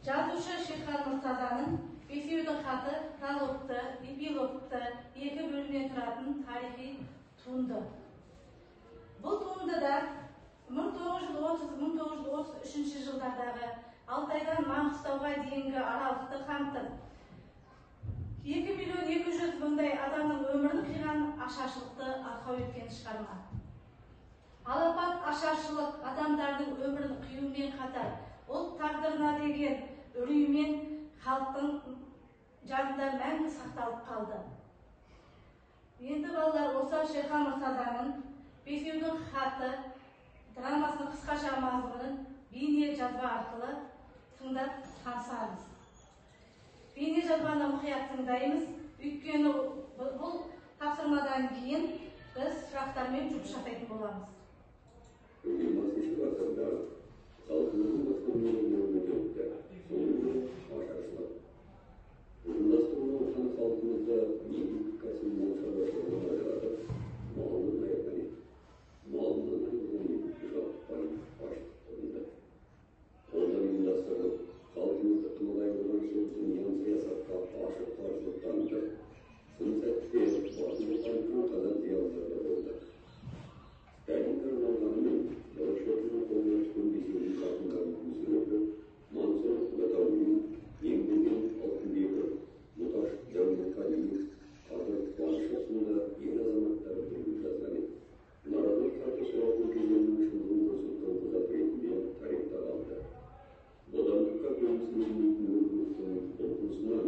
Жазушы Шерхан Мұртазаның Бесеудің хаты прологты, эпилогты екі бөлімнен тұратын тарихи туынды. Бұл туындыда 1930-1933 жылдардағы Алтайдан Маңғыстауға дейінгі аралықты қамтып, 2.200.000 адамның өмірін қиған ашаршылықты арқау еткен шығарма. Алапат ашаршылық адамдардың өмірін қиюмен қатар, ұлт тағдырына деген үреймен халықтың жадында мәңгі сақталып қалды. Енді балалар, осы Шерхан Мұртазаның Бесеудің хаты драмасының қысқаша мазмұнын бейне жазба арқылы тыңдап танысамыз. Бейне жазбаны мұқият тыңдаймыз, өйткені бұл тапсырмадан кейін біз сұрақтармен жұмыс жасайтын боламыз. 20 ғасырда халқымыздың басқармаларының өтті. Сонымен ашаршылық. Ұйымдастырылған хан халқымызда еңбек кәсібінің шаруашылығын ажыратып, малын аяқтан етті. Малынан айырылған жаппай аштық туынды. Қолдан ұйымдастырылып, халқымызды қымылдай болған соң дүнияның саясатқа ашық қарсылық танытты. Сын сәтте басылып қайтқан қазақ зиялылары болды. Сталин қарамағанымен Голощекиннің қолына түскен Бесеудің хатындарын мүсірепі, Мансұр Ғатауиев, Еңбеген Алтынбеков, Мұташ Дәулетқалиев, Қадыр Қуанышев сынды ел азаматтары түрін жазған еді. Наразылық хаты сұрақтың кезеңінің шындығын көрсеткен құжат ретінде тарихта қалды. Бодандыққа төнісілмейтін өркөстің ұлтысынан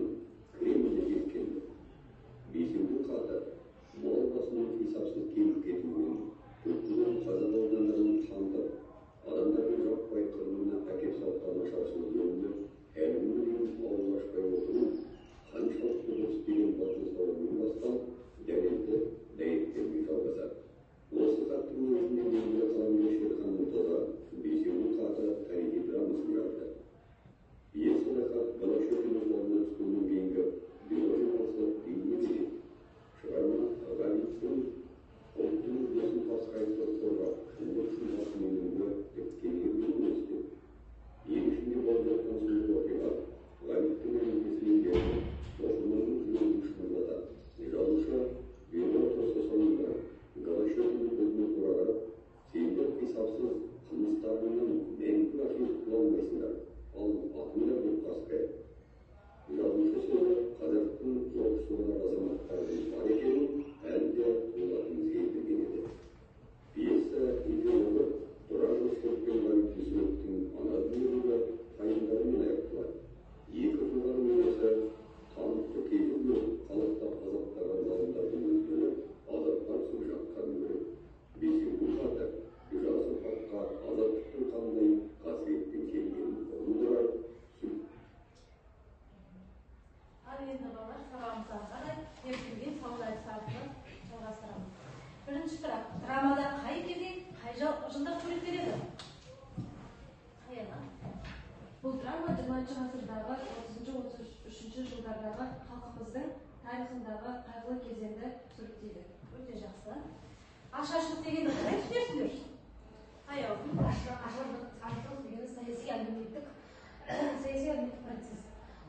Кремльге жеткенді. Бесеудің хаты мал басының хисапсыз келіп кетуімен көптеген қазақ аудандарын қаңдап, адамдардың жаппай қырылуына әкеп соққан ашаршылық жөнінде әлі күнге ауыз ашпай отыру қаншалықты дұрыс деген батыл сауалмен басталып, дәлелді дәйектермен жалғасады. Осы хаттың өзінде белгілі қаламгер Шерхан Мұртаза Бесеудің хаты тарихи драмасын жазды. Пьесада хат Голощекиннің қолына түскеннен кейінгі биологиялық бейне береді. Шығарма ғалымдықтың ұлттың мүддесін қасқайсыз қорғап, шындық үшін басымдылығы тікелей өстіп, ең ішінде болып жатқан сұмдық оқиға ғалымдықтың әңгімесінен берді, оқырманның жүрегін шымырлатады. Жазушы биологиясы соңында Голощекиннің көзіне тура қарап, сендер хисапсыз қылмыстарыңнан мәңгі ашылып құтыла алмайсыңдар, ал атыңдар деп қасқайды. Жазушы сөзі қазақтың жоқшылығына азаматтардың бар екенін әлі де олардың сездірген еді. Пьеса идеологы Тұрар Рысқұловпен Ғабит Мүсіреповтің ана дүниелігі пайымдарымен аяқталады. Екі тұлғаның өнесі танытты кейбір бөліп халықта азаптаған залымдардың өздері азаптан соң жатқанын көреді. Бесеудің хаты жас ұрпаққа азаттықтың қандай қасіреттен келгенін ұғындырар. Ал енді балалар, сабағымызға қарай ертілген сауалдар сатыны жалғастырамыз. Бірінші сұрақ, драмада қай кезең, қай жылда суреттеледі? Қайына? Бұл драма 20-шы ғасырдағы 30-33 жылдардағы халқымыздың тарихындағы қайғылы кезеңді суреттейді. Өте жақсы. Ашаршылық дегенді қалай түсінесіңдер? Аяудың? Ашаршылық дегені саяси әлеуметтік процесс.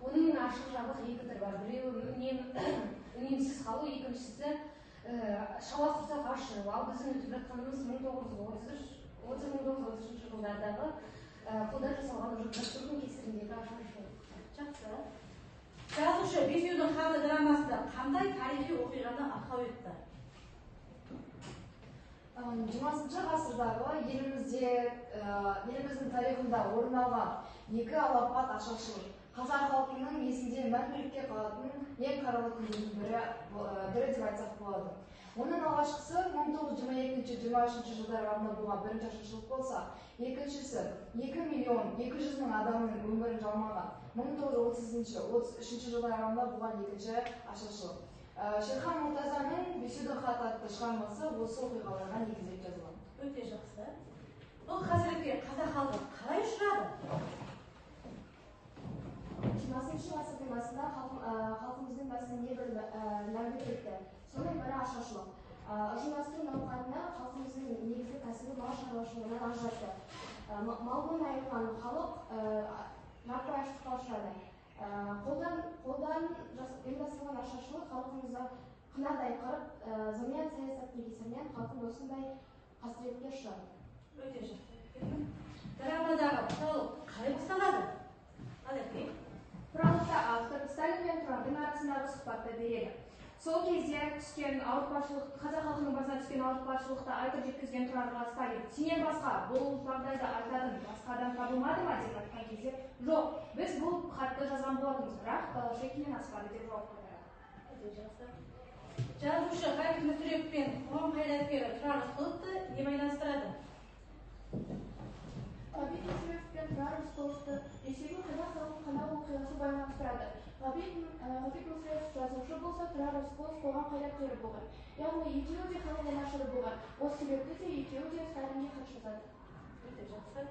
Оның ашық жабық екі түрі бар. Біреуі үнемсіз қалу, екіншісі шала құрсақ ашу. Ал біздің өтіп жатқанымыз 1930-1933 жылдардағы қолдан жасалған дәстүрдің кесіріндегі ашаршылық. Жақсы. Жазушы Бесеудің хаты драмасында қандай тарихи оқиғаны арқау етті? 20-шы ғасырдағы еліміздің тарихында орын алған екі алапат ашаршылық қазақ халқының есінде мәңгілікке қалатын ең қаралы күндердің бірі деп айтсақ болады. Оның алғашқысы 1922-23 жылдар аралығында болған бірінші ашаршылық болса, екіншісі 2.200.000 адамның өмірін жалмаған 1930-33 жылдар аралығында болған екінші ашаршылық. Шерхан Мұртазаның Бесеудің хаты атты шығармасы осы оқиғаларға негізделіп жазылған. Өте жақсы. Бұл қазіргі қазақ халқы қалай ұшырады? 20-шы ғасырдың басында халқымыздың басына небір мәңгі кетті. Соның бірі ашаршылық. Ұжымдастыру науқанына халқымыздың негізгі кәсібі мал шаруашылығынан ажыратты. Малмен айырылған халық нақты аштыққа ұшырады. Қолдан ұйымдастырылған ашаршылық халқымызды қынадай қырып, зұлмат саясаттың кесірінен халқым осындай қасіретке ұшырады. Өте жақсы. Драмадағы пролог қалай басталады? Прологта автор Сталин мен Тұрардың арасындағы сұхбатты береді. Сол кезде түскен ауыртпашылық, қазақ халқының басына түскен ауыртпашылықты айтып жеткізген Тұрарға Сталин: "Сенен басқа бұл жағдайды айтатын басқа адам табылмады ма?" деп айтқан кезде, "Жоқ, біз бұл хатты жазған болатынбыз, бірақ Голощекиннен аспады" деп жауап қайтарады. Жазушы Ғабит Мүсірепов пен қоғам қайраткері Тұрар Рысқұловты не байланыстырады? Ғабит Мүсірепов пен Тұрар Рысқұловты ресейдің қазақ халқын қанау оқиғасы байланыстырады. Ғабит Мүсірепов жазушы болса, Тұрар Рысқұлов қоғам қайраткері болған. Яғни екеуі де халық жанашыры болған. Осы себепті де екеуі де Сталинге хат жазады. Өте жақсы.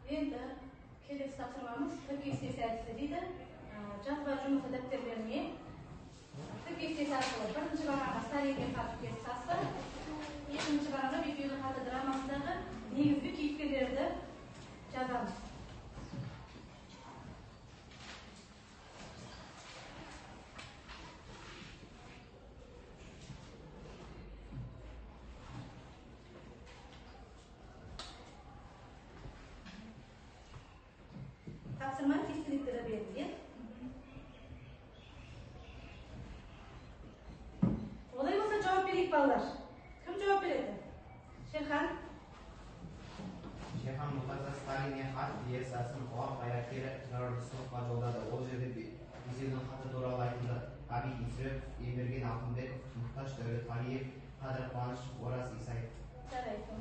Енді келесі тапсырмамыз тіркестес әдісі дейді. Жазба жұмысы дәптерлеріне тіркестес арқылы бірінші бағанға Сталинге хат кестесі, екінші бағанға Бекбүйдің хаты драмасындағы негізгі кейіпкерлерді жазамыз. Тапсырма кестеліктері берілген. Олай болса жауап берейік балалар. Кім жауап береді? Шерхан. Шерхан Мұртаза Сталинге хат пьесасын қоғам қайраткері Тұрар Рысқұловқа жолдады. Ол жерде Бесеудің хаты туралы айтылды. Ғабит Мүсірепов, Емберген Алтынбеков, Мұқташ Дәулетқалиев, Қадыр Қуанышев, Ораз Исаев. Жарайды.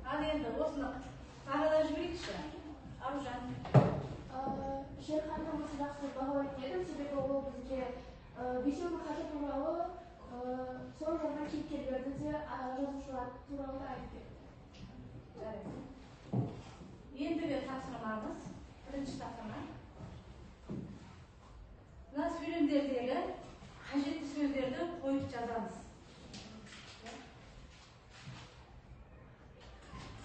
Ал енді осыны бағалап жіберейікші. Аружан. Шерханның осы жақсы бағалайтын едім, себебі ол бізге Бесеудің хаты туралы сол жағынан кейіпкерлерді де жазушылар туралы да айтып берді. Жарайды. Ендігі тапсырмамыз, бірінші тапсырма. Мына сөйлемдердегі қажетті сөздерді қойып жазамыз.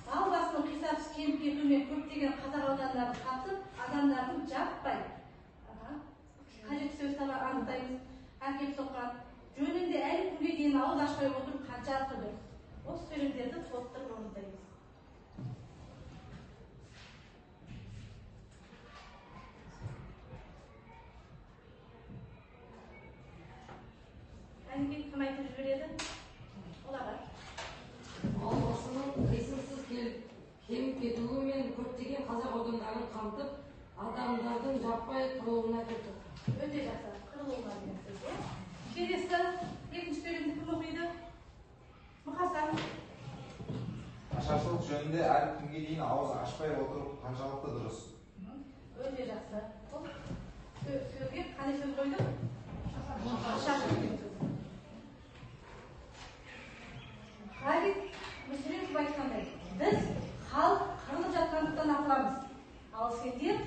Ал басының қисапсыз кеміп кетуімен көптеген қазақ аудандарын қатып, адамдардың жаппай қажетті сөз анықтаймыз. Әкеп соққан жөнінде әлі күнге дейін ауыз ашпай отырып қаншалықты дұрыс. Осы сөйлемдерді толықтырып орындаймыз. Әнекей кім айтып жібереді? Оларға. Ал басының қисынсыз кеміп кетуі мен көптеген қазақ аудандарын қамтып, адамдардың жаппай қырылуына әкелді. Өте жақсы, қырылуына деген сөз. Келесі екінші сөйлемді кім оқиды? Мұқасан. Ашаршылық жөнінде әлі күнге дейін ауыз ашпай отырып қаншалықты дұрыс. Өте жақсы. Сөзге қандай сөз қойдық? Ашаршылық деген сөз. Ғабит Мүсірепов айтқандай, біз халық қырылып жатқандықтан атыламыз. Ал сендер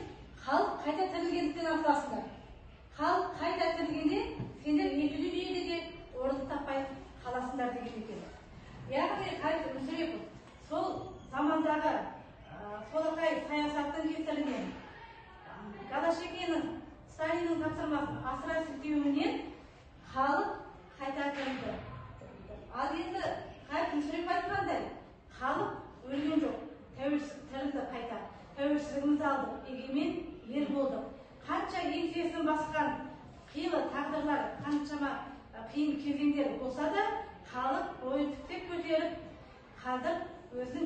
халық қайта тірілгендіктен атыласыңдар. Халық қайта тірілгенде сендер екі дүниеде де орын таппай қаласыңдар деген екен. Яғни Ғабит Мүсірепов сол замандағы солақай саясаттың кесірінен Голощекиннің Сталиннің тапсырмасын асыра сілтеуімен халық қайта тірілді. Ал енді Ғабит Мүсірепов айтқандай, халық өлген жоқ, тәуелсіздік тірілді қайта. Тәуелсіздігімізді алдық, егемен ел болдық. Қанша еңсесін басқан қилы тағдырлар, қаншама қиын кезеңдер болса да, халық бойын тіктеп көтеріп, қазір өзінің